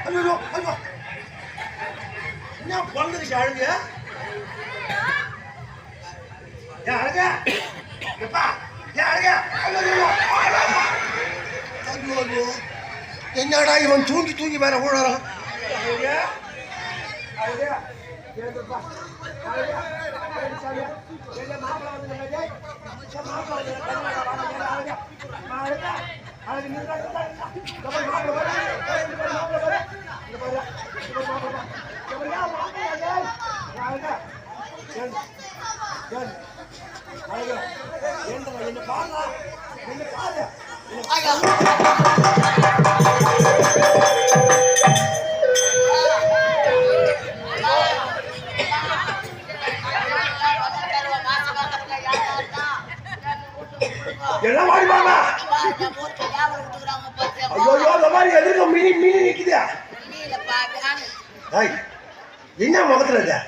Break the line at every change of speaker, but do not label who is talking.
ஐயோ ஐயோ என்ன பொழுதுக்கு அழுங்க ஏன் அழுங்க எப்பா ஏன் அழுங்க ஐயோ ஐயோ என்னடா இவன் தூங்கி தூங்கி வேற ஊழறான் அழுங்க அழுங்க ஏதுப்பா அழுங்க மாப்பிள்ள வந்து மாப்பிள்ள வந்து அழுங்க அழுங்க அழுங்க என்ன பாருங்க என்ன பாரு என்ன மாதிரி மாமா ஐயோ அந்த மாதிரி எதிர்க்க மினி மினி நிக்குதா என்ன முகத்துல